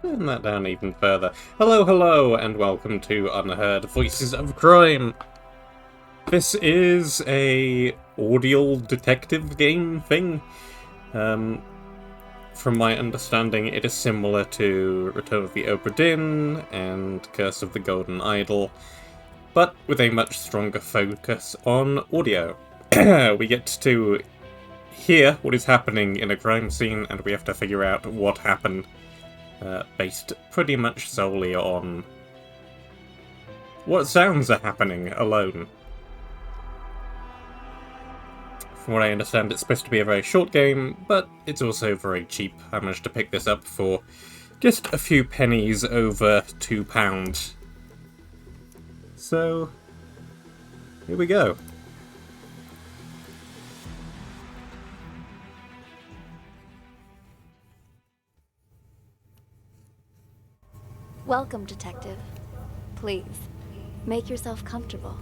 Turn that down even further. Hello, hello, and welcome to Unheard Voices of Crime. This is a audio detective game thing. From my understanding, it is similar to Return of the Obra Dinn and Curse of the Golden Idol, but with a much stronger focus on audio. We get to hear what is happening in a crime scene, and we have to figure out what happened, based pretty much solely on what sounds are happening alone. From what I understand, it's supposed to be a very short game, but it's also very cheap. I managed to pick this up for just a few pennies over £2. So, here we go. Welcome, Detective. Please, make yourself comfortable.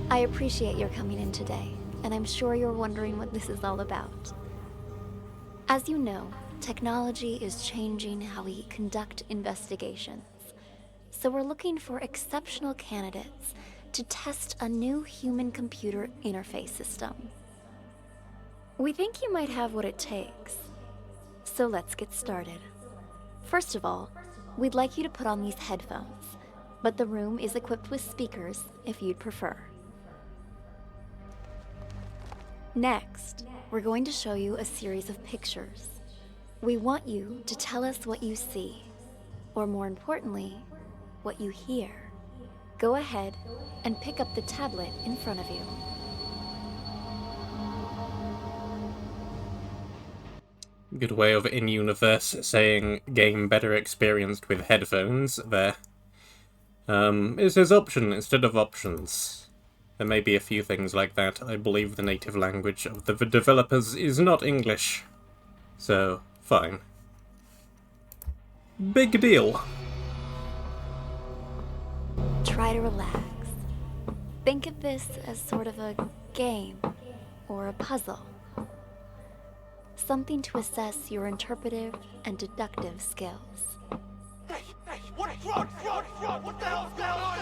I appreciate your coming in today, and I'm sure you're wondering what this is all about. As you know, technology is changing how we conduct investigations. So we're looking for exceptional candidates to test a new human-computer interface system. We think you might have what it takes. So let's get started. First of all, we'd like you to put on these headphones, but the room is equipped with speakers if you'd prefer. Next, we're going to show you a series of pictures. We want you to tell us what you see, or more importantly, what you hear. Go ahead and pick up the tablet in front of you. Good way of in-universe saying game better experienced with headphones there. It says option instead of options. There may be a few things like that. I believe the native language of the developers is not English. So, fine. Big deal. Try to relax. Think of this as sort of a game or a puzzle. Something to assess your interpretive and deductive skills. Hey, what? What the hell's going on?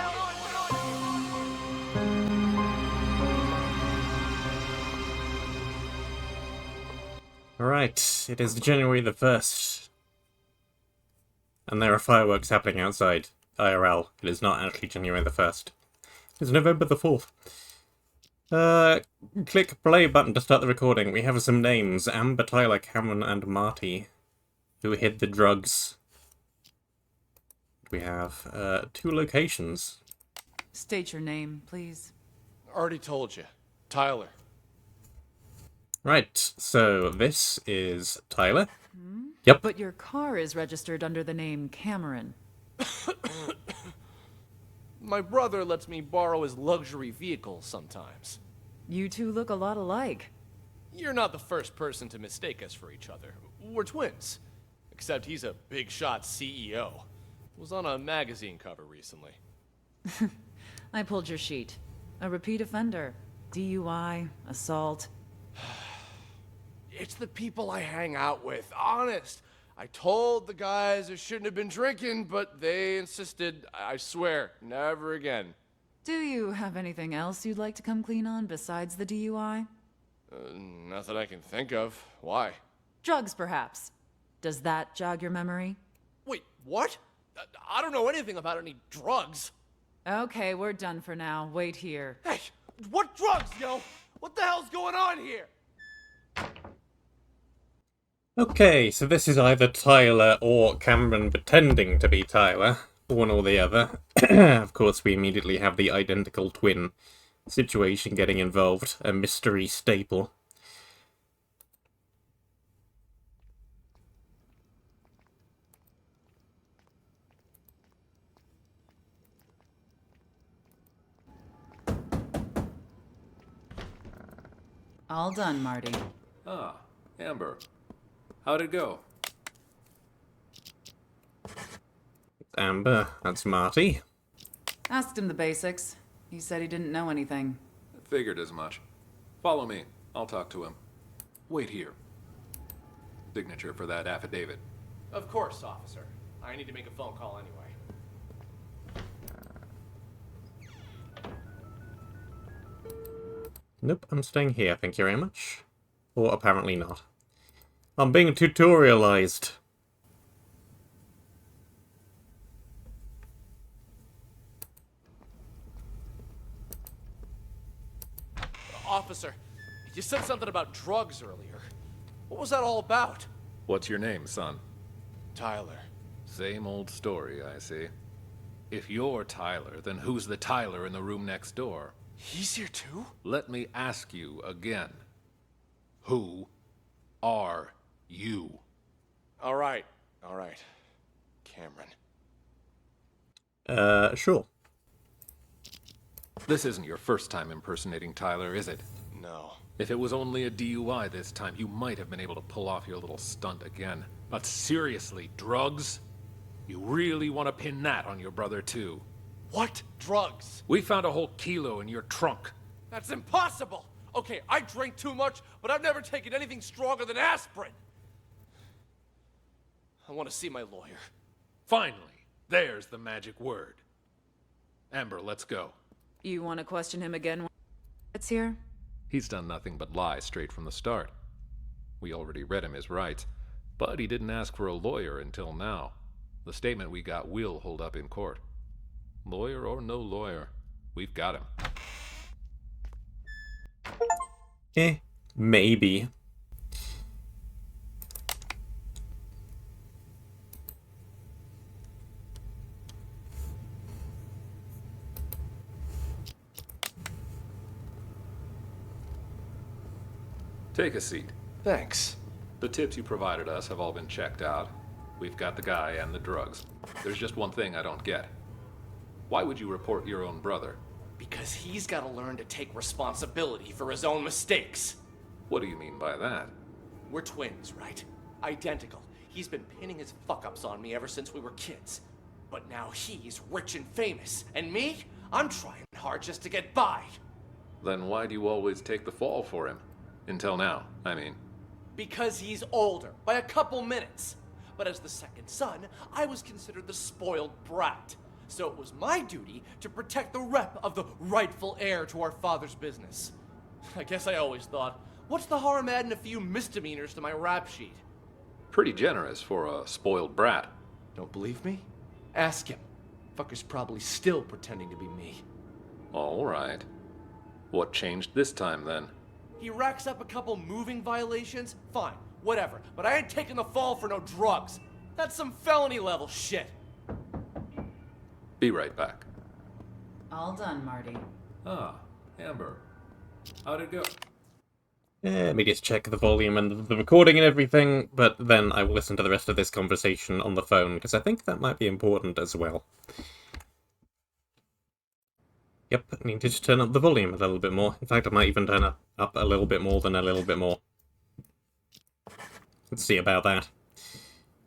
Alright, it is January the 1st. And there are fireworks happening outside. IRL. It is not actually January the 1st. It's November the 4th. Click play button to start the recording. We have some names. Amber, Tyler, Cameron, and Marty, who hid the drugs. We have, 2 locations. State your name, please. Already told you. Tyler. Right, so this is Tyler. Yep. But your car is registered under the name Cameron. My brother lets me borrow his luxury vehicles sometimes. You two look a lot alike. You're not the first person to mistake us for each other. We're twins. Except he's a big shot CEO. Was on a magazine cover recently. I pulled your sheet. A repeat offender. DUI, assault. It's the people I hang out with, honest. I told the guys I shouldn't have been drinking, but they insisted. I swear, never again. Do you have anything else you'd like to come clean on besides the DUI? Nothing I can think of. Why? Drugs, perhaps. Does that jog your memory? Wait, what? I don't know anything about any drugs. Okay, we're done for now. Wait here. Hey, what drugs, yo? What the hell's going on here? Okay, so this is either Tyler or Cameron pretending to be Tyler. One or the other. Of course, we immediately have the identical twin situation getting involved. A mystery staple. All done, Marty. Ah, Amber. How'd it go? Amber, that's Marty. Asked him the basics. He said he didn't know anything. Figured as much. Follow me. I'll talk to him. Wait here. Signature for that affidavit. Of course, officer. I need to make a phone call anyway. Nope, I'm staying here, thank you very much. Or apparently not. I'm being tutorialized. Officer, you said something about drugs earlier. What was that all about? What's your name, son? Tyler. Same old story, I see. If you're Tyler, then who's the Tyler in the room next door? He's here too? Let me ask you again. Who are you? All right. Cameron. Sure. This isn't your first time impersonating Tyler, is it? No. If it was only a DUI this time, you might have been able to pull off your little stunt again. But seriously, drugs? You really want to pin that on your brother, too? What drugs? We found a whole kilo in your trunk. That's impossible! Okay, I drink too much, but I've never taken anything stronger than aspirin. I want to see my lawyer. Finally, there's the magic word. Amber, let's go. You want to question him again when it's here? He's done nothing but lie straight from the start. We already read him his rights, but he didn't ask for a lawyer until now. The statement we got will hold up in court. Lawyer or no lawyer, we've got him. Maybe. Take a seat. Thanks. The tips you provided us have all been checked out. We've got the guy and the drugs. There's just one thing I don't get. Why would you report your own brother? Because he's got to learn to take responsibility for his own mistakes. What do you mean by that? We're twins, right? Identical. He's been pinning his fuck-ups on me ever since we were kids. But now he's rich and famous. And me? I'm trying hard just to get by. Then why do you always take the fall for him? Until now, I mean. Because he's older, by a couple minutes. But as the second son, I was considered the spoiled brat. So it was my duty to protect the rep of the rightful heir to our father's business. I guess I always thought, what's the harm adding a few misdemeanors to my rap sheet? Pretty generous for a spoiled brat. Don't believe me? Ask him. Fucker's probably still pretending to be me. All right. What changed this time, then? He racks up a couple moving violations? Fine, whatever. But I ain't taking the fall for no drugs. That's some felony level shit. Be right back. All done, Marty. Ah, Amber. How'd it go? Let me just check the volume and the recording and everything, but then I will listen to the rest of this conversation on the phone, because I think that might be important as well. Yep, I need to just turn up the volume a little bit more. In fact, I might even turn it up a little bit more than a little bit more. Let's see about that.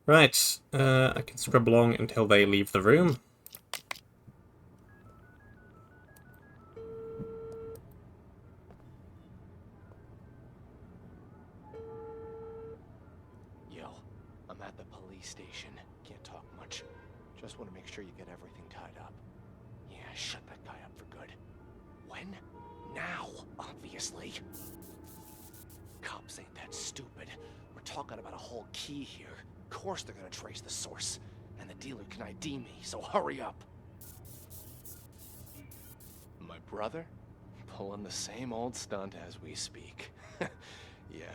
Right, I can scrub along until they leave the room. Yo, I'm at the police station. Can't talk much. Just want to make sure you get everything tied up. Yeah, shut that guy up for good. When? Now, obviously. Cops ain't that stupid. We're talking about a whole key here. Of course they're gonna trace the source. And the dealer can ID me, so hurry up. My brother? Pulling the same old stunt as we speak. Yeah,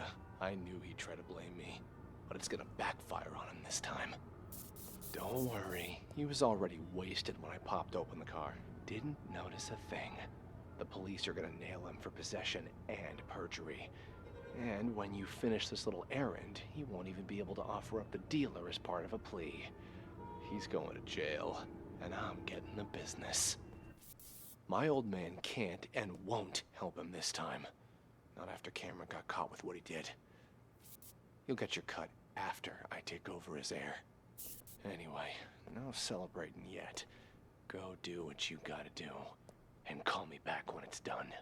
I knew he'd try to blame me. But it's gonna backfire on him this time. Don't worry, he was already wasted when I popped open the car. Didn't notice a thing. The police are gonna nail him for possession and perjury. And when you finish this little errand, he won't even be able to offer up the dealer as part of a plea. He's going to jail, and I'm getting the business. My old man can't and won't help him this time. Not after Cameron got caught with what he did. You'll get your cut after I take over as heir. Anyway, no celebrating yet. Go do what you gotta do. And call me back when it's done.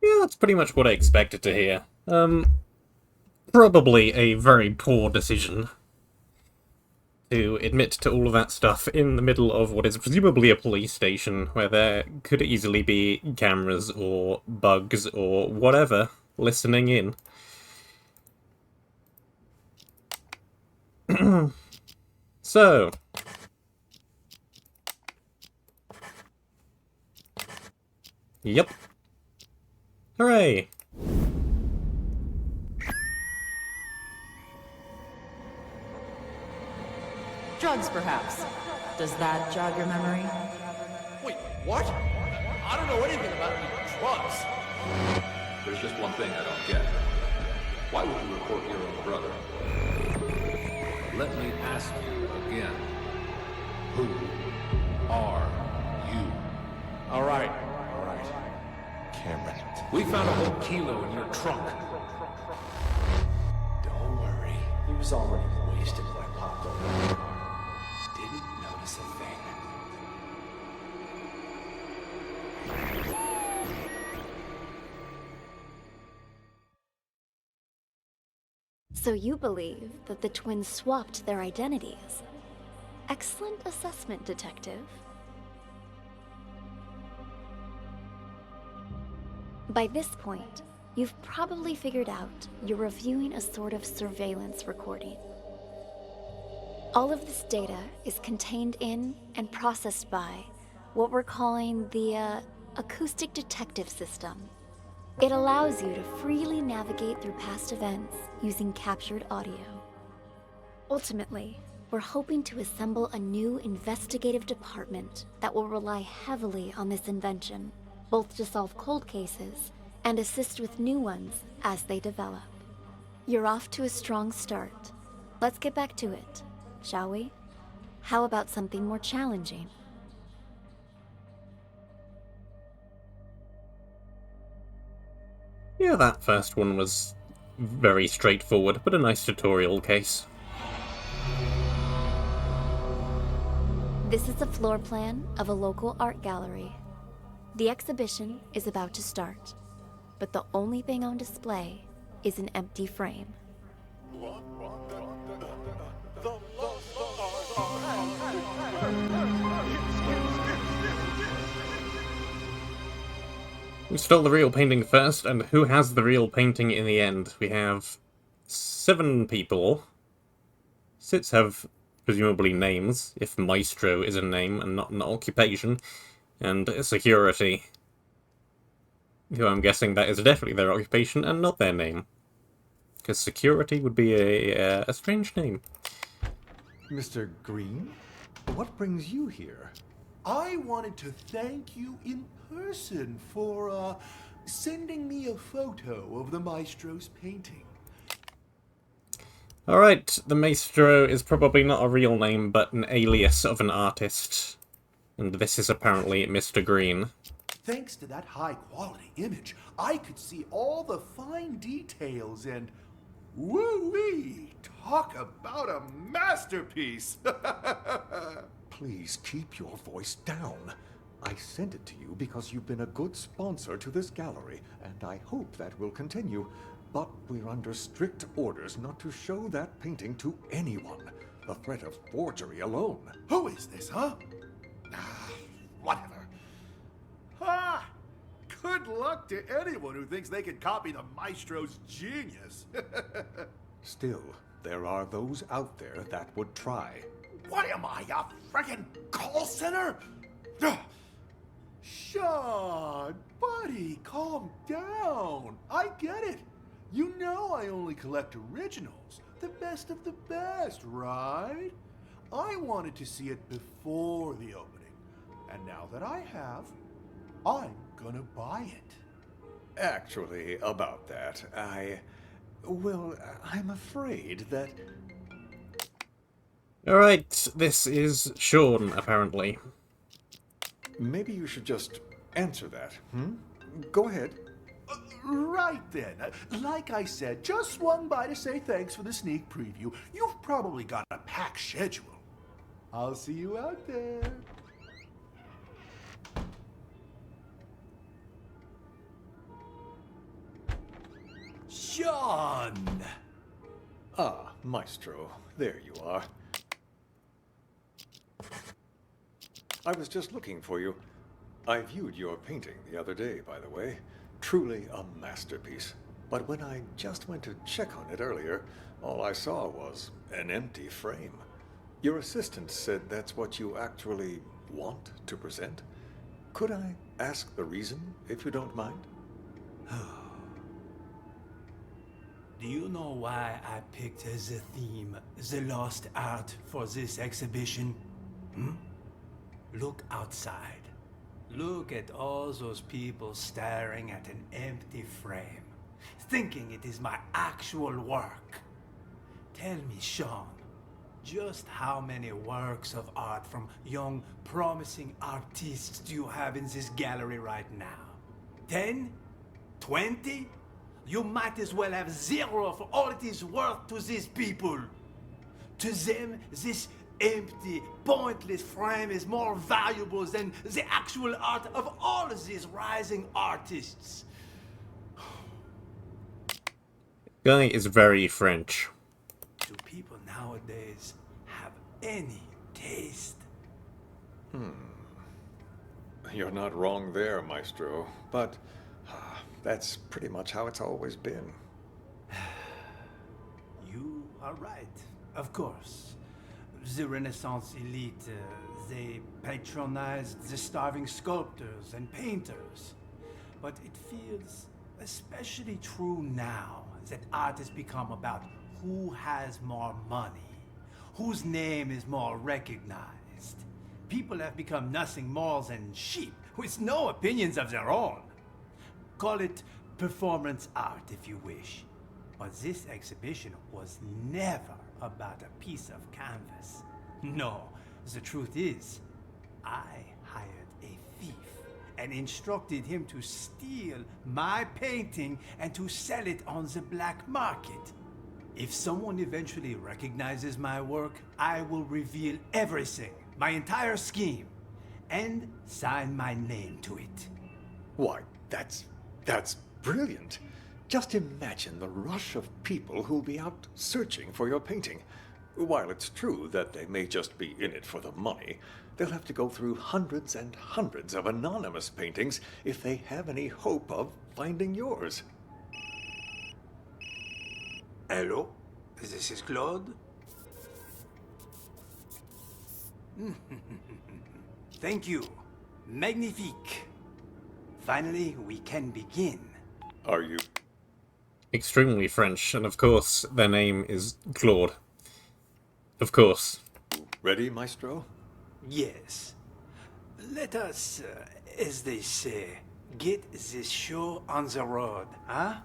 Yeah, that's pretty much what I expected to hear. Probably a very poor decision to admit to all of that stuff in the middle of what is presumably a police station, where there could easily be cameras or bugs or whatever listening in. So, yep. Hooray! Drugs, perhaps. Does that jog your memory? Wait, what? I don't know anything about any drugs. There's just one thing I don't get. Why would you report your own brother? Let me ask you again. Who are you? All right. Cameron. We found a whole kilo in your trunk. Don't worry. He was already wasted when I popped over the car. Didn't notice a thing. So you believe that the twins swapped their identities? Excellent assessment, Detective. By this point, you've probably figured out you're reviewing a sort of surveillance recording. All of this data is contained in and processed by what we're calling the Acoustic Detective system. It allows you to freely navigate through past events using captured audio. Ultimately, we're hoping to assemble a new investigative department that will rely heavily on this invention, both to solve cold cases and assist with new ones as they develop. You're off to a strong start. Let's get back to it, shall we? How about something more challenging? Yeah, that first one was very straightforward, but a nice tutorial case. This is a floor plan of a local art gallery. The exhibition is about to start, but the only thing on display is an empty frame. We stole the real painting first, and who has the real painting in the end? We have 7 people. 6 have presumably names, if Maestro is a name and not an occupation, and security, who I'm guessing that is definitely their occupation and not their name. Because security would be a strange name. Mr. Green, what brings you here? I wanted to thank you in person for, sending me a photo of the Maestro's painting. Alright, the Maestro is probably not a real name, but an alias of an artist. And this is apparently Mr. Green. Thanks to that high-quality image, I could see all the fine details and... woo-wee! Talk about a masterpiece! Please keep your voice down. I sent it to you because you've been a good sponsor to this gallery, and I hope that will continue. But we're under strict orders not to show that painting to anyone. The threat of forgery alone. Who is this, huh? Whatever. Ha! Good luck to anyone who thinks they can copy the Maestro's genius. Still, there are those out there that would try. What am I, a frickin' call center? Ugh. Sean, buddy, calm down. I get it. You know I only collect originals, the best of the best, right? I wanted to see it before the opening, and now that I have, I'm gonna buy it. Actually, about that, I'm afraid that... Alright, this is Sean, apparently. Maybe you should just answer that, Go ahead. Right then. Like I said, just swung by to say thanks for the sneak preview. You've probably got a packed schedule. I'll see you out there. Sean! Ah, Maestro, there you are. I was just looking for you. I viewed your painting the other day, by the way. Truly a masterpiece. But when I just went to check on it earlier, all I saw was an empty frame. Your assistant said that's what you actually want to present. Could I ask the reason, if you don't mind? Do you know why I picked as a theme the lost art for this exhibition? Look outside. Look at all those people staring at an empty frame, thinking it is my actual work. Tell me, Sean, just how many works of art from young, promising artists do you have in this gallery right now? 10? 20? You might as well have 0 for all it is worth to these people. To them, this empty, pointless frame is more valuable than the actual art of all of these rising artists. Guy is very French. Do people nowadays have any taste? You're not wrong there, Maestro, but that's pretty much how it's always been. You are right, of course. The Renaissance elite, they patronized the starving sculptors and painters. But it feels especially true now that art has become about who has more money, whose name is more recognized. People have become nothing more than sheep with no opinions of their own. Call it performance art if you wish. But this exhibition was never about a piece of canvas. No, the truth is, I hired a thief and instructed him to steal my painting and to sell it on the black market. If someone eventually recognizes my work, I will reveal everything, my entire scheme, and sign my name to it. Why, that's brilliant. Just imagine the rush of people who'll be out searching for your painting. While it's true that they may just be in it for the money, they'll have to go through hundreds and hundreds of anonymous paintings if they have any hope of finding yours. Hello, this is Claude. Thank you. Magnifique. Finally, we can begin. Are you? Extremely French, and of course, their name is Claude. Of course. Ready, Maestro? Yes. Let us, as they say, get this show on the road, huh?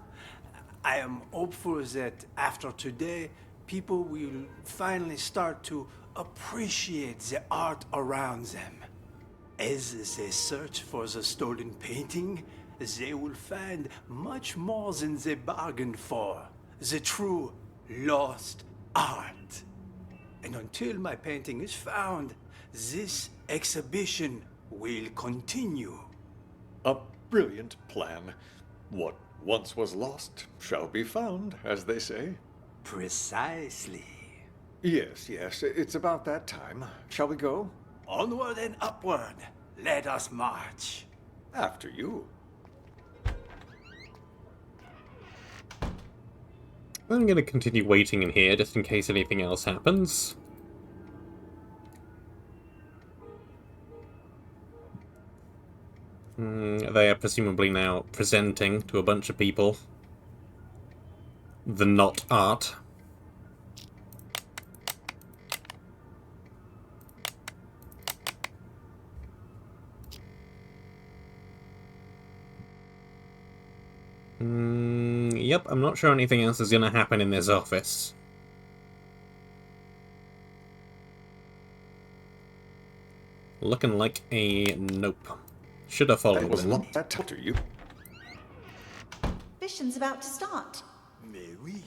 I am hopeful that after today, people will finally start to appreciate the art around them. As they search for the stolen painting, they will find much more than they bargained for. The true lost art. And until my painting is found, this exhibition will continue. A brilliant plan. What once was lost shall be found, as they say. Precisely. Yes, it's about that time. Shall we go? Onward and upward. Let us march. After you. I'm going to continue waiting in here just in case anything else happens. They are presumably now presenting to a bunch of people the not art. Yep, I'm not sure anything else is going to happen in this office. Looking like a nope. Should have followed That was him. not that to you. Mission's about to start. Mais oui.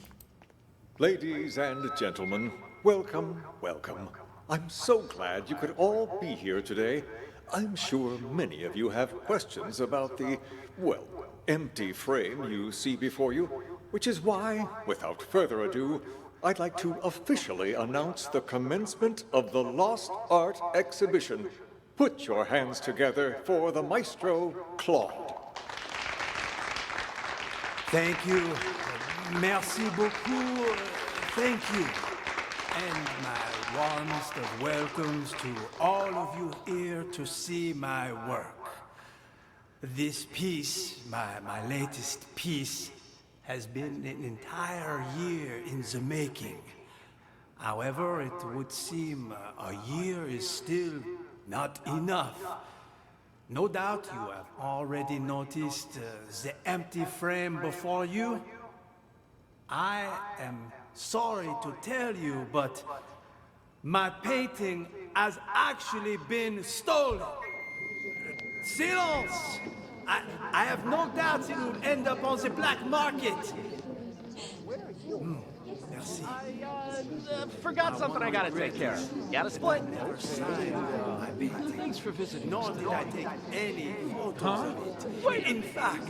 Ladies and gentlemen, welcome, welcome. I'm so glad you could all be here today. I'm sure many of you have questions about the, well, empty frame you see before you. Which is why, without further ado, I'd like to officially announce the commencement of the Lost Art Exhibition. Put your hands together for the maestro, Claude. Thank you. Merci beaucoup. Thank you. And my warmest of welcomes to all of you here to see my work. This piece, my latest piece, has been an entire year in the making. However, it would seem a year is still not enough. No doubt you have already noticed the empty frame before you. I am sorry to tell you, but my painting has actually been stolen. Silence! I have no doubts it will end up on the black market. Merci. I forgot something I gotta take care of. Gotta split. Thanks for visiting. Nor did I take any photos of it. In fact,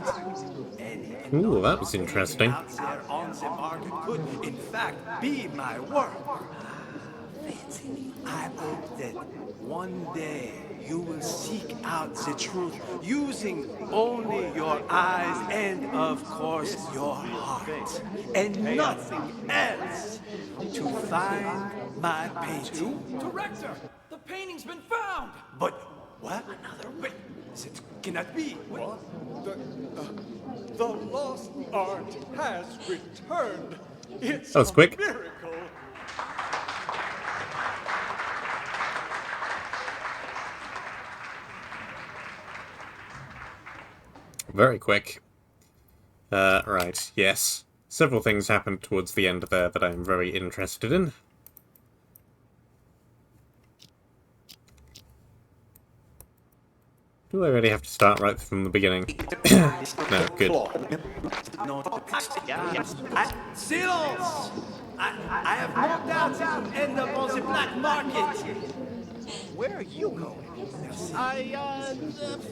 any Ooh, that was interesting. out there on the market could, in fact, be my work. I hope that one day you will seek out the truth using only your eyes and, of course, your heart, and nothing else to find my painting. Director, the painting's been found! But what? Another way? It cannot be. What? The Lost Art has returned. It's That was quick. a miracle. Very quick. Right, yes. Several things happened towards the end there that I'm very interested in. Do I really have to start right from the beginning? No, good. Silence! I have no doubts it will end up on the black market. Where are you going? I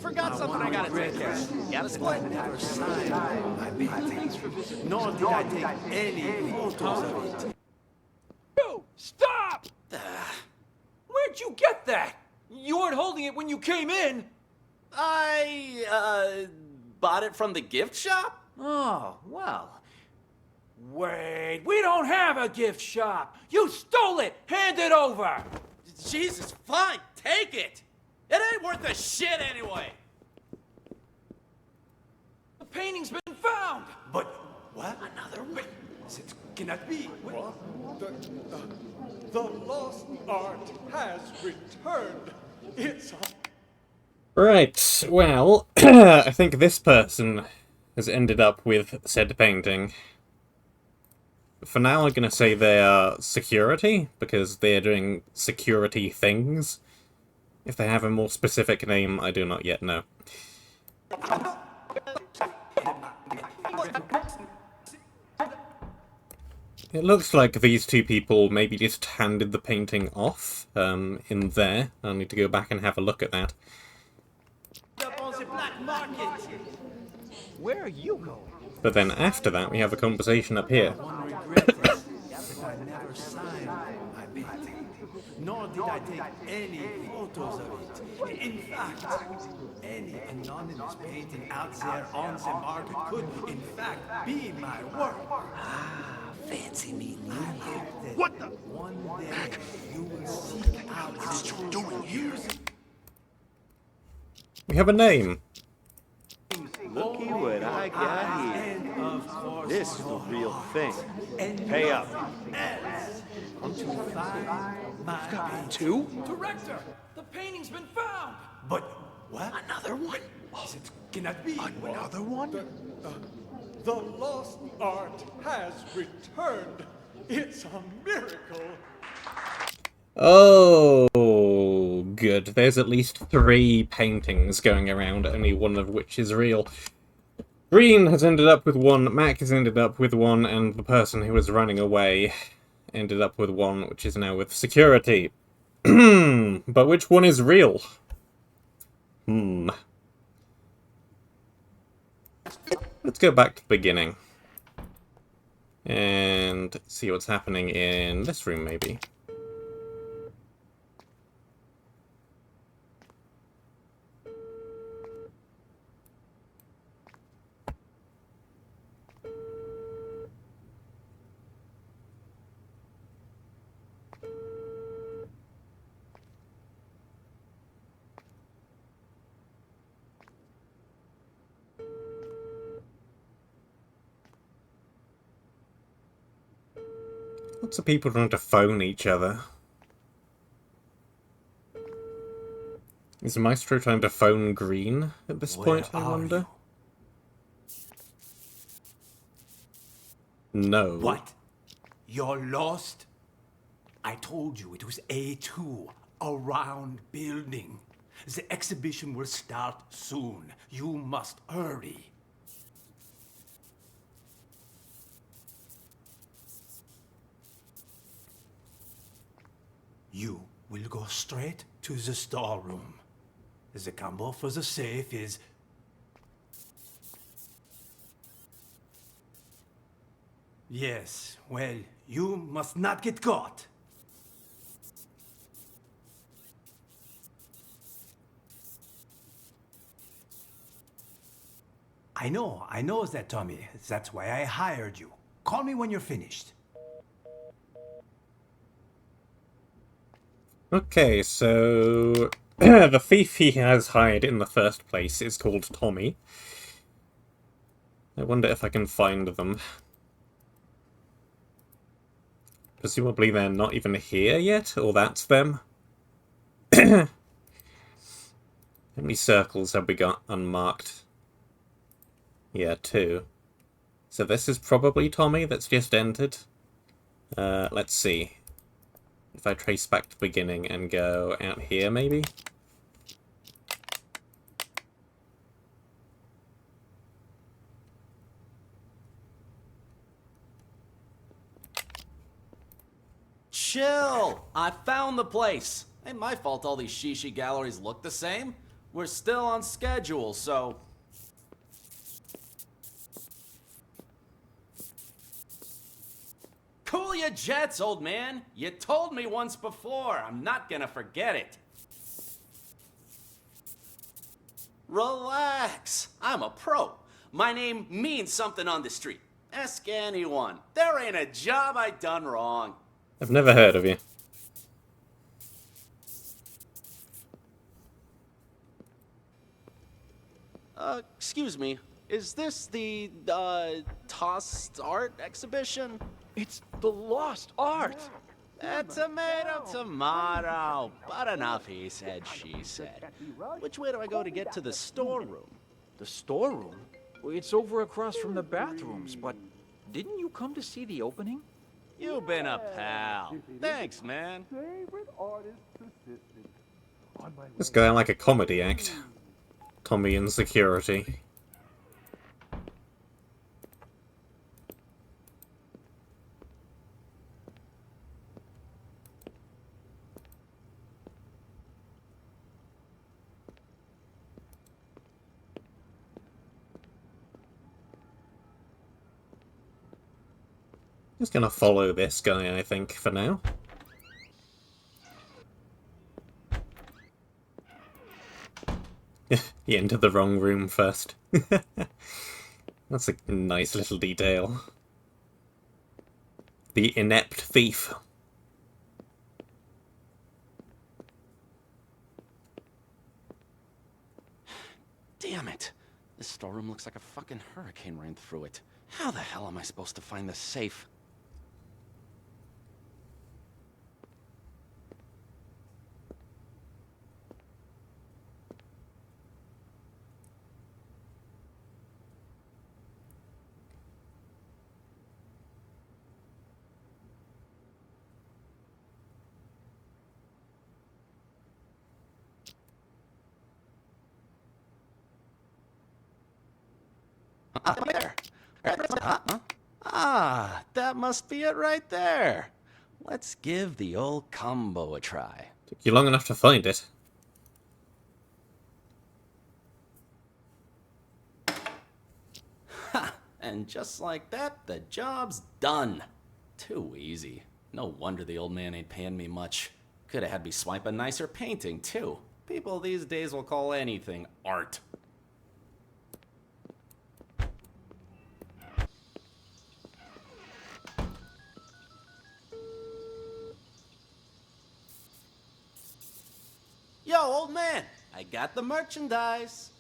forgot something I gotta take care of. Gotta split. Never signed my painting. Nor did I take any photos of it. You! Stop! Where'd you get that? You weren't holding it when you came in. I bought it from the gift shop? Oh, well. Wait, we don't have a gift shop. You stole it. Hand it over. Jesus, fine, take it! It ain't worth a shit anyway! The painting's been found. But what? Another way? It cannot be. What? The Lost Art has returned. It's a... Right, well, I think this person has ended up with said painting. For now, I'm going to say they are security, because they're doing security things. If they have a more specific name, I do not yet know. It looks like these two people maybe just handed the painting off in there. I'll need to go back and have a look at that. Up on the black market. Where are you going? But then after that, we have a conversation up here. One regret is that I never signed my painting. Nor did I take any photos of it. In fact, any anonymous painting out there on the market could, in fact, be my work. Fancy me What the? One day you will seek out the truth using We have a name. Looky what I got here. and, of course, This is the real thing. and Pay up. else to find my painting. Two? Director, the painting's been found. But what? Another one? It cannot be. Another one? The Lost Art has returned. It's a miracle. Oh, good. There's at least 3 paintings going around, only one of which is real. Green has ended up with 1, Mac has ended up with 1, and the person who was running away ended up with 1, which is now with security. But which one is real? Let's go back to the beginning. And see what's happening in this room, maybe. Lots of people trying to phone each other. Is Maestro trying to phone Green at this point, I wonder? No. What? You're lost? I told you it was A2, a round building. The exhibition will start soon. You must hurry. You will go straight to the storeroom. The combo for the safe is... Yes, well, you must not get caught. I know that, Tommy. That's why I hired you. Call me when you're finished. Okay, so the thief he has hired in the first place is called Tommy. I wonder if I can find them. Presumably they're not even here yet, or that's them. How many circles have we got unmarked? Yeah, 2. So this is probably Tommy that's just entered. Let's see. If I trace back to the beginning and go out here, maybe? Chill! I found the place. Ain't my fault all these shishi galleries look the same. We're still on schedule, so... Cool your jets, old man. You told me once before. I'm not gonna forget it. Relax. I'm a pro. My name means something on the street. Ask anyone. There ain't a job I done wrong. I've never heard of you. Excuse me. Is this the, tossed art exhibition? It's the lost art! Tomato. But enough he said, she said. Which way do I go to get to the storeroom? The storeroom? Well, it's over across from the bathrooms, but didn't you come to see the opening? You've been a pal. Thanks, man. This guy like a comedy act. Tommy in security. Just gonna follow this guy, I think, for now. He entered the wrong room first. That's a nice little detail. The inept thief. Damn it. This storeroom looks like a fucking hurricane ran through it. How the hell am I supposed to find the safe? There. Ah, that must be it right there. Let's give the old combo a try. Took you long enough to find it. Ha! And just like that, the job's done. Too easy. No wonder the old man ain't paying me much. Could have had me swipe a nicer painting, too. People these days will call anything art. Yo, old man, I got the merchandise.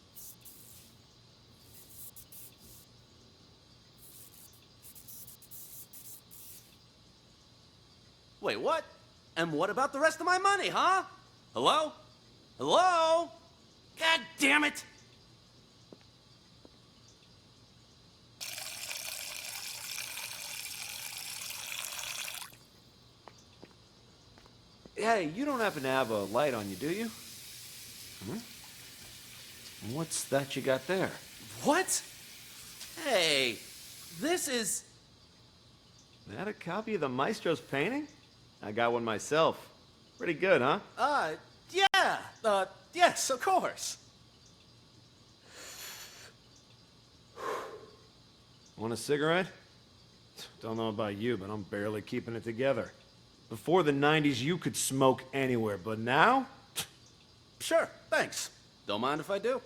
Wait, what? And what about the rest of my money, huh? Hello? Hello? God damn it! Hey, you don't happen to have a light on you, do you? What's that you got there? What? Hey, this is... That a copy of the Maestro's painting? I got one myself. Pretty good, huh? Yeah. Yes, of course. Want a cigarette? Don't know about you, but I'm barely keeping it together. Before the 90s, you could smoke anywhere, but now? Sure, thanks. Don't mind if I do.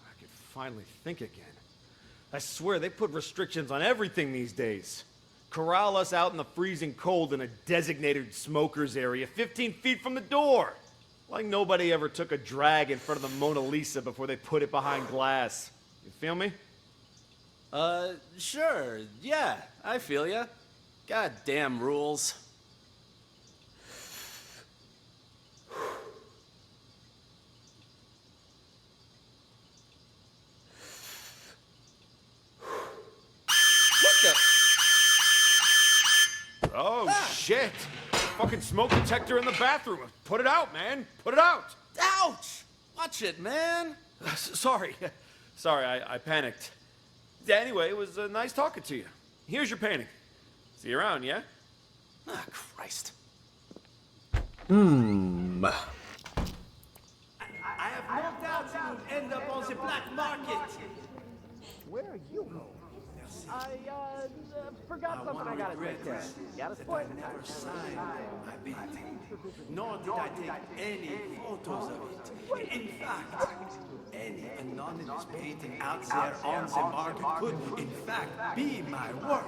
I could finally think again. I swear, they put restrictions on everything these days. Corral us out in the freezing cold in a designated smokers area 15 feet from the door. Like nobody ever took a drag in front of the Mona Lisa before they put it behind glass. You feel me? Sure. Yeah, I feel ya. Goddamn rules. Oh, shit! Fucking smoke detector in the bathroom. Put it out, man. Put it out. Ouch! Watch it, man. Sorry. Sorry, I panicked. Anyway, it was nice talking to you. Here's your painting. See you around, yeah? Ah, Christ. I have no doubt you will end up on the black market. Where are you going? I forgot something I gotta take care of. Got a split? I never signed my painting, nor did I take any photos of it. In fact, any anonymous painting out there on the market could, in fact, be my work.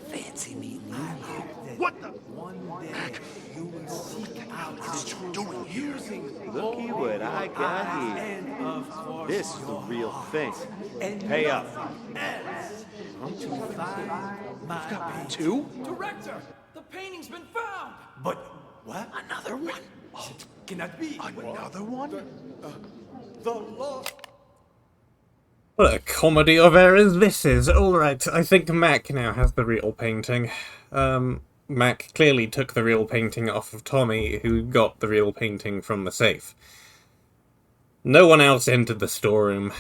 Fancy meeting you. What the? One day you will seek out the truth using Looky what I got here. and of course This is the your real heart. thing. And Pay up. nothing else to find my painting. Two? Director, the painting's been found. But what? Another one? It cannot be. Another one? The lost. What a comedy of errors this is. Alright, I think Mac now has the real painting. Mac clearly took the real painting off of Tommy, who got the real painting from the safe. No one else entered the storeroom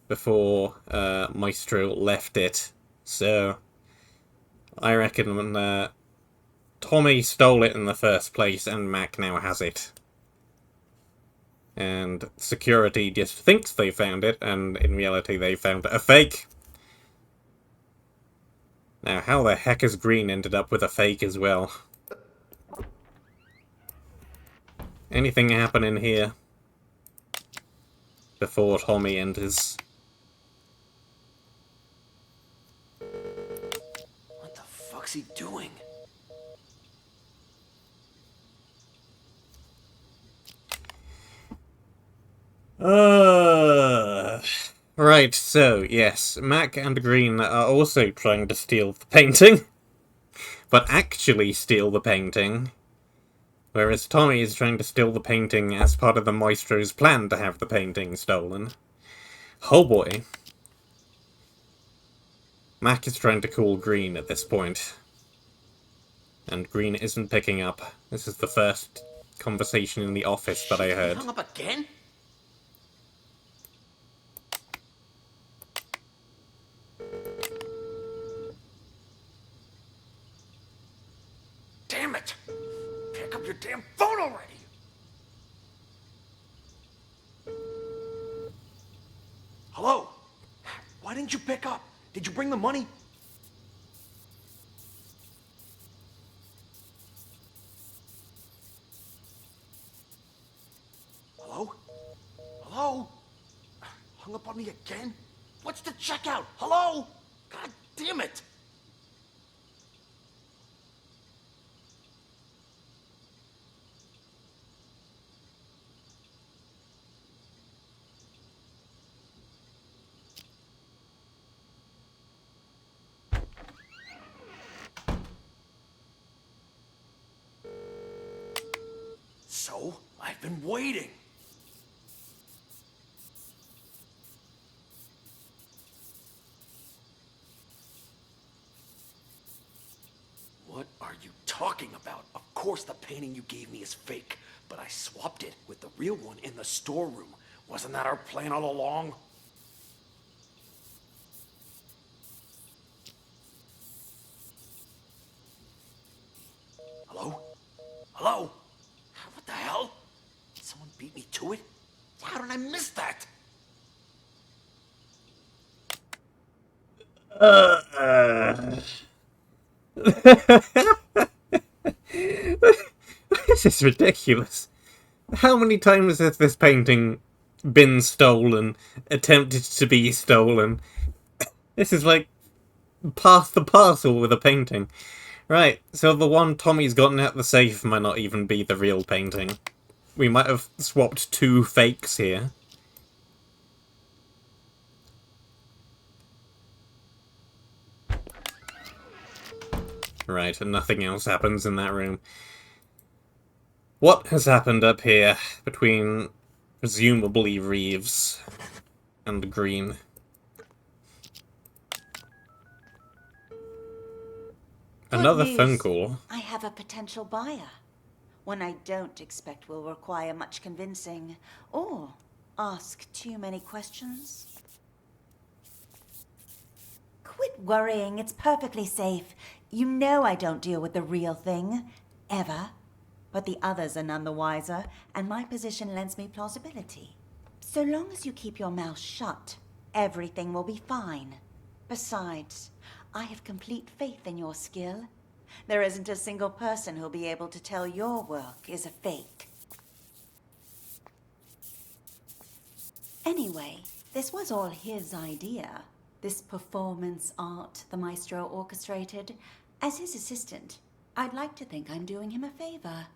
before Maestro left it, so I reckon Tommy stole it in the first place and Mac now has it. And security just thinks they found it, and in reality they found a fake. Now, how the heck has Green ended up with a fake as well? Anything happen in here before Tommy enters? What the fuck's he doing? Right, so, yes, Mac and Green are also trying to steal the painting, but actually steal the painting, whereas Tommy is trying to steal the painting as part of the Maestro's plan to have the painting stolen. Oh boy. Mac is trying to call Green at this point, and Green isn't picking up. This is the first conversation in the office that I heard. Hung up again? damn it! Pick up your damn phone already! Hello? Why didn't you pick up? Did you bring the money? Hello? Hello? Hung up on me again? What's the checkout? Hello? God damn it! So, I've been waiting. What are you talking about? Of course the painting you gave me is fake, but I swapped it with the real one in the storeroom. Wasn't that our plan all along? Hello? Hello? What the hell? Did someone beat me to it? How did I miss that? This is ridiculous. How many times has this painting been stolen, attempted to be stolen? This is like pass the parcel with a painting. Right, so the one Tommy's gotten out the safe might not even be the real painting. We might have swapped two fakes here. Right, and nothing else happens in that room. What has happened up here between, presumably, Reeves and Green? Another phone call. I have a potential buyer. One I don't expect will require much convincing or ask too many questions. Quit worrying, it's perfectly safe. You know I don't deal with the real thing, ever. But the others are none the wiser, and my position lends me plausibility. So long as you keep your mouth shut, everything will be fine. Besides, I have complete faith in your skill. There isn't a single person who'll be able to tell your work is a fake. Anyway, this was all his idea. This performance art the maestro orchestrated. As his assistant, I'd like to think I'm doing him a favor.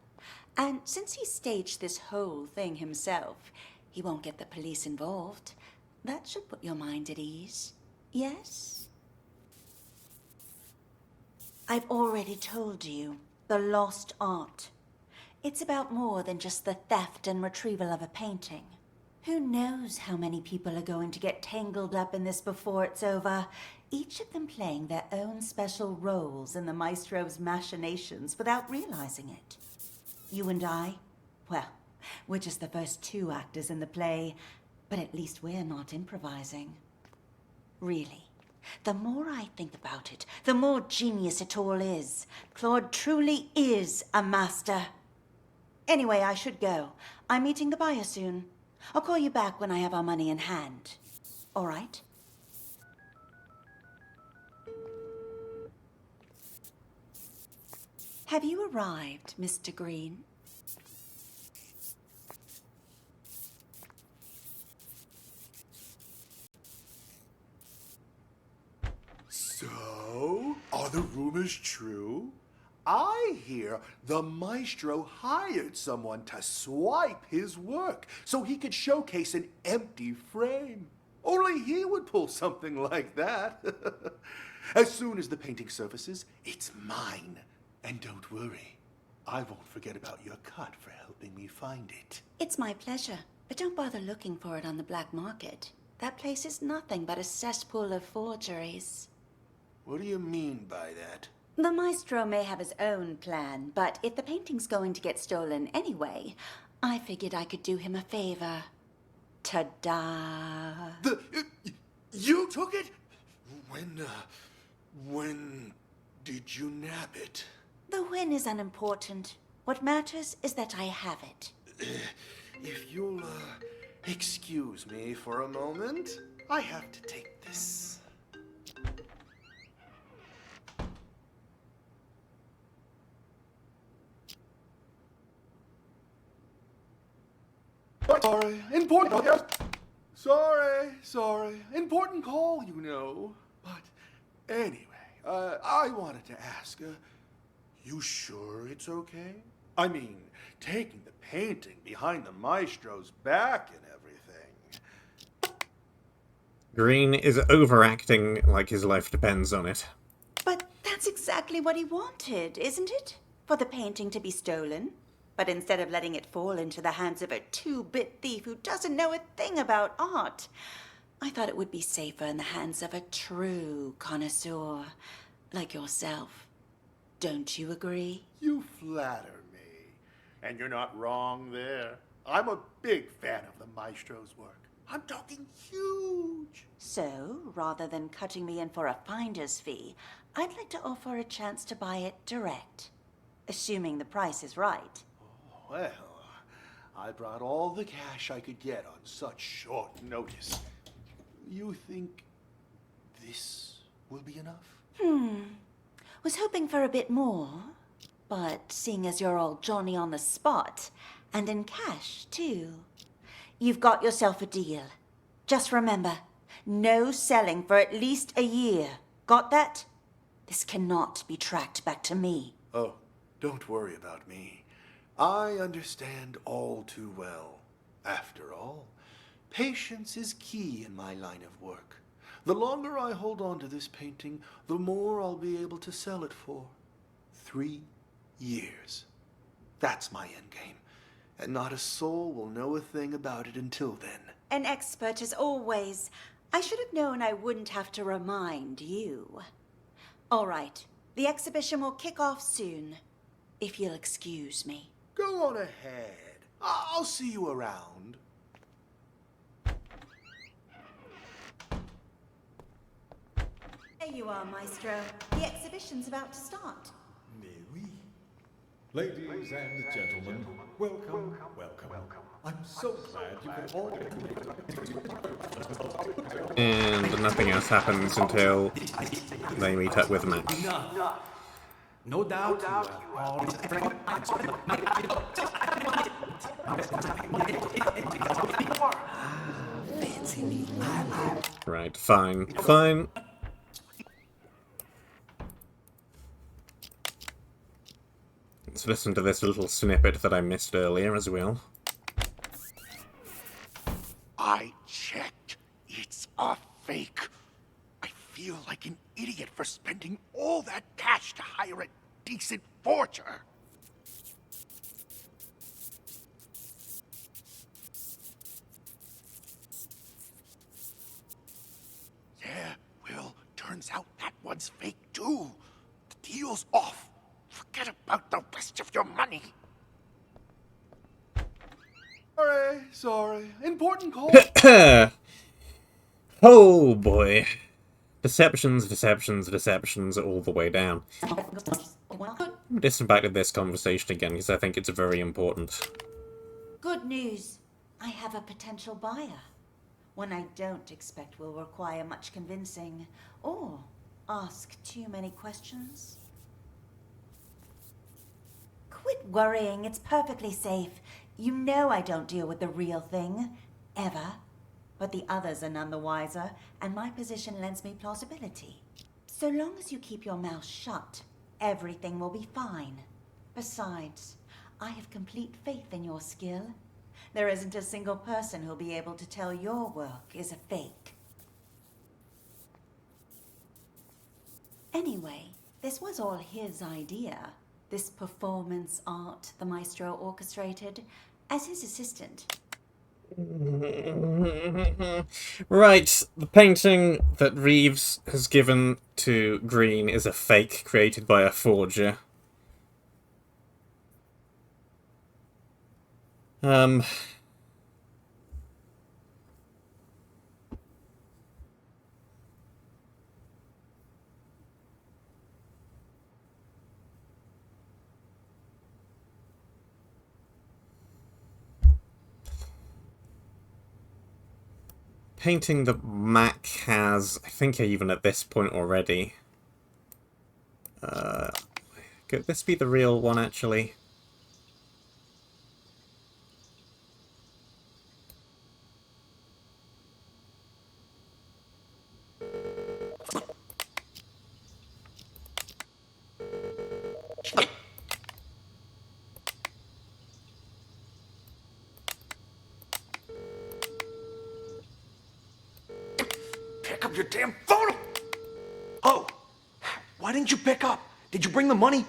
And since he staged this whole thing himself, he won't get the police involved. That should put your mind at ease. Yes? I've already told you, the lost art. It's about more than just the theft and retrieval of a painting. Who knows how many people are going to get tangled up in this before it's over, each of them playing their own special roles in the maestro's machinations without realizing it. You and I, well, we're just the first two actors in the play, but at least we're not improvising. Really, the more I think about it, the more genius it all is. Claude truly is a master. Anyway, I should go. I'm meeting the buyer soon. I'll call you back when I have our money in hand. All right? Have you arrived, Mr. Green? So, are the rumors true? I hear the maestro hired someone to swipe his work so he could showcase an empty frame. Only he would pull something like that. As soon as the painting surfaces, it's mine. And don't worry, I won't forget about your cut for helping me find it. It's my pleasure, but don't bother looking for it on the black market. That place is nothing but a cesspool of forgeries. What do you mean by that? The maestro may have his own plan, but if the painting's going to get stolen anyway, I figured I could do him a favor. Ta-da! You took it? When did you nab it? The win is unimportant. What matters is that I have it. If you'll, excuse me for a moment, I have to take this. Sorry, important call. Sorry. Important call, you know. But anyway, I wanted to ask, you sure it's okay? I mean, taking the painting behind the maestro's back and everything. Green is overacting like his life depends on it. But that's exactly what he wanted, isn't it? For the painting to be stolen. But instead of letting it fall into the hands of a two-bit thief who doesn't know a thing about art, I thought it would be safer in the hands of a true connoisseur like yourself. Don't you agree? You flatter me. And you're not wrong there. I'm a big fan of the maestro's work. I'm talking huge. So, rather than cutting me in for a finder's fee, I'd like to offer a chance to buy it direct. Assuming the price is right. Well, I brought all the cash I could get on such short notice. You think this will be enough? Was hoping for a bit more. But seeing as you're all Johnny on the spot, and in cash, too, you've got yourself a deal. Just remember, no selling for at least a year. Got that? This cannot be tracked back to me. Oh, don't worry about me. I understand all too well. After all, patience is key in my line of work. The longer I hold on to this painting, the more I'll be able to sell it for. 3 years. That's my endgame. And not a soul will know a thing about it until then. An expert as always. I should have known I wouldn't have to remind you. All right, the exhibition will kick off soon. If you'll excuse me. Go on ahead. I'll see you around. There you are, Maestro. The exhibition's about to start. Ladies and gentlemen, welcome. I'm so glad you can all... And nothing else happens until they meet up with Max. No doubt Right, fine. Let's listen to this little snippet that I missed earlier as well. I checked. It's a fake. I feel like an idiot for spending all that cash to hire a decent forger. Yeah, well, turns out that one's fake too. The deal's off. Forget about the rest of your money. Sorry. Important call. Oh boy. Deceptions all the way down. Listen back to this conversation again because I think it's very important. Good news. I have a potential buyer. One I don't expect will require much convincing or ask too many questions. Quit worrying. It's perfectly safe. You know I don't deal with the real thing. Ever. But the others are none the wiser, and my position lends me plausibility. So long as you keep your mouth shut, everything will be fine. Besides, I have complete faith in your skill. There isn't a single person who'll be able to tell your work is a fake. Anyway, this was all his idea. This performance art the maestro orchestrated as his assistant. Right, the painting that Reeves has given to Green is a fake created by a forger. painting that Mac has, I think even at this point already. Could this be the real one, actually? Pick up your damn phone! Oh! Why didn't you pick up? Did you bring the money?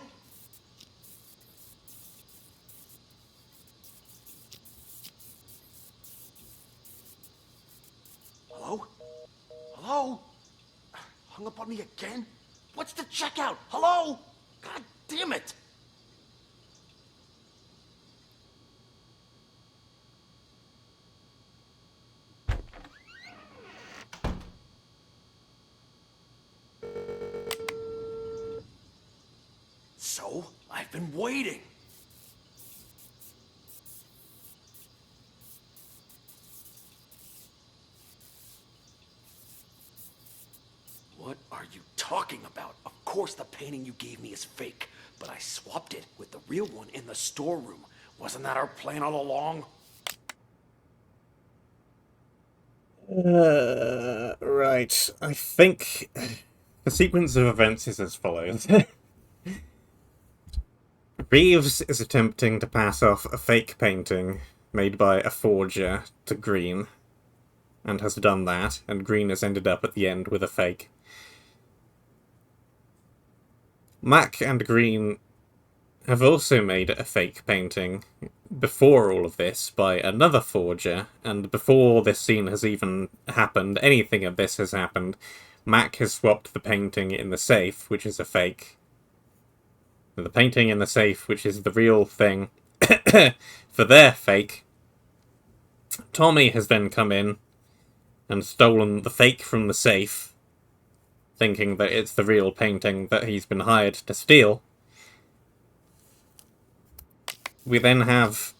Hello? Hello? Hung up on me again? What's the checkout? Hello? God damn it! So, I've been waiting. What are you talking about? Of course the painting you gave me is fake, but I swapped it with the real one in the storeroom. Wasn't that our plan all along? Right. I think the sequence of events is as follows. Reeves is attempting to pass off a fake painting made by a forger to Green, and has done that, and Green has ended up at the end with a fake. Mac and Green have also made a fake painting before all of this by another forger, and before this scene has even happened, anything of this has happened, Mac has swapped the painting in the safe, which is a fake, the painting in the safe, which is the real thing, for their fake. Tommy has then come in and stolen the fake from the safe, thinking that it's the real painting that he's been hired to steal. We then have...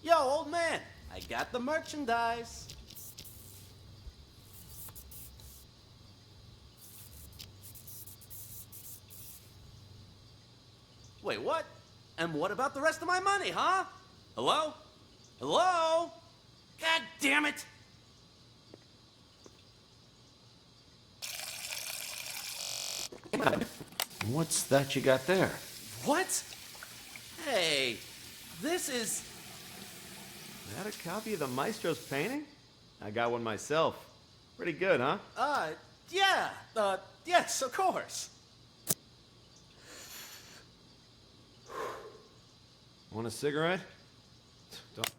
Yo, old man, I got the merchandise. Wait, what? And what about the rest of my money, huh? Hello? Hello? God damn it! What's that you got there? What? Hey, this is... Is that a copy of the Maestro's painting? I got one myself. Pretty good, huh? Yeah. Yes, of course. Want a cigarette? Don't...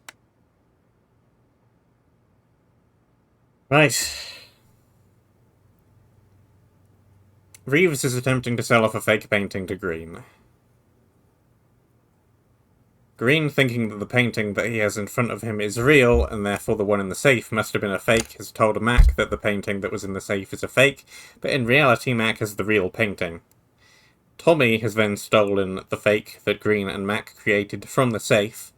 Right. Reeves is attempting to sell off a fake painting to Green. Green, thinking that the painting that he has in front of him is real, and therefore the one in the safe must have been a fake, has told Mac that the painting that was in the safe is a fake, but in reality Mac has the real painting. Tommy has then stolen the fake that Green and Mac created from the safe,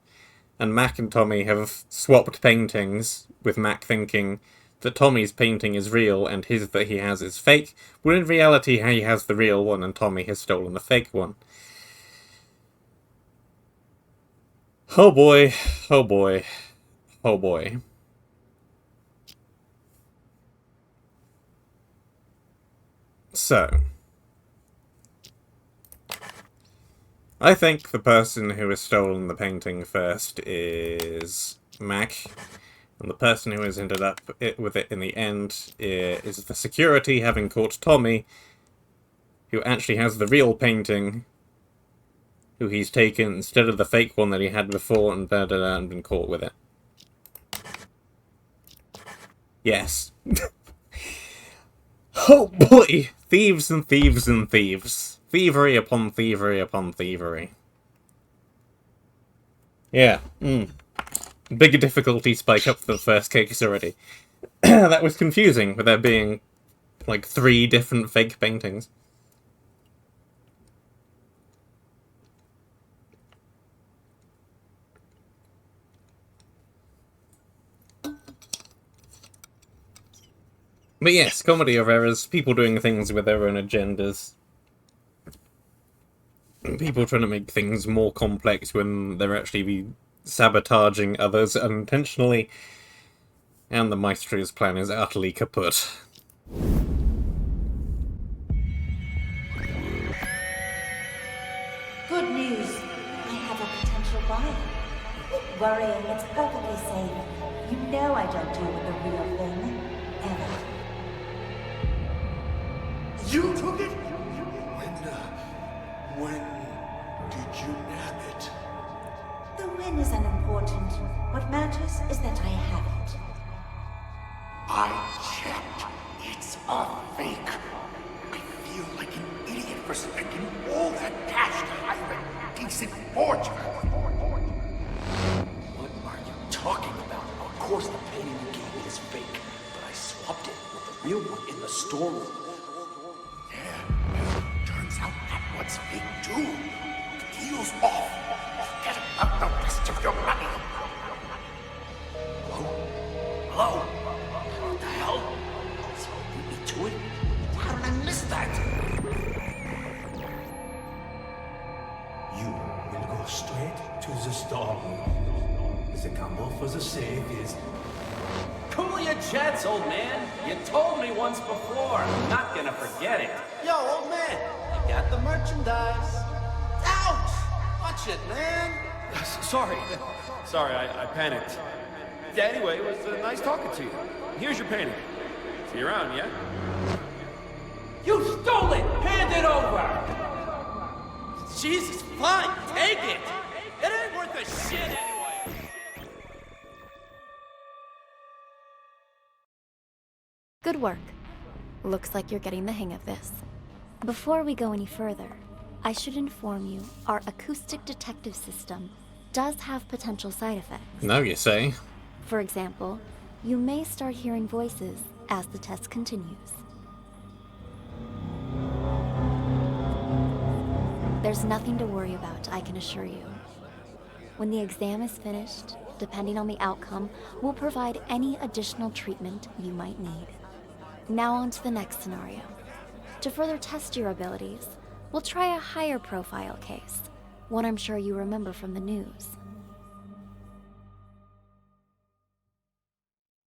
and Mac and Tommy have swapped paintings, with Mac thinking that Tommy's painting is real and his that he has is fake, when in reality he has the real one and Tommy has stolen the fake one. Oh boy, oh boy, oh boy. So, I think the person who has stolen the painting first is Mac, and the person who has ended up with it in the end is the security, having caught Tommy, who actually has the real painting, who he's taken instead of the fake one that he had before, and and been caught with it. Yes. Oh boy! Thieves and thieves and thieves. Thievery upon thievery upon thievery. Yeah. Bigger difficulty spike up for the first case already. That was confusing, with there being, like, 3 different fake paintings. But yes, comedy of errors, people doing things with their own agendas. People trying to make things more complex when they're actually sabotaging others unintentionally. And the Maestro's plan is utterly kaput. Good news. I have a potential buyer. Quit worrying, it's perfectly safe. You know I don't deal with the real thing. Ever. You took it? When did you nab it? The win is unimportant. What matters is that I have it. I checked. It's a fake. I feel like an idiot for spending all that cash to hire a decent forger. What are you talking about? Of course the painting you gave me is fake, but I swapped it with the real one in the storeroom. Yeah, turns out that one's fake too. The deal's off. Forget about the rest of your money. Hello? Hello? What the hell? Someone beat me to it? How did I miss that? You will go straight to the storeroom. The combo for the safe is... Cool your jets, old man. You told me once before. I'm not gonna forget it. Yo, old man, I got the merchandise. Ouch! Watch it, man. Sorry. Sorry, I panicked. Yeah, anyway, it was nice talking to you. Here's your painting. See you around, yeah? You stole it! Hand it over! Jesus, fine, take it! It ain't worth a shit anyway! Good work. Looks like you're getting the hang of this. Before we go any further, I should inform you our Acoustic Detective system does have potential side effects. No, you say? For example, you may start hearing voices as the test continues. There's nothing to worry about, I can assure you. When the exam is finished, depending on the outcome, we'll provide any additional treatment you might need. Now on to the next scenario. To further test your abilities, we'll try a higher profile case, one I'm sure you remember from the news.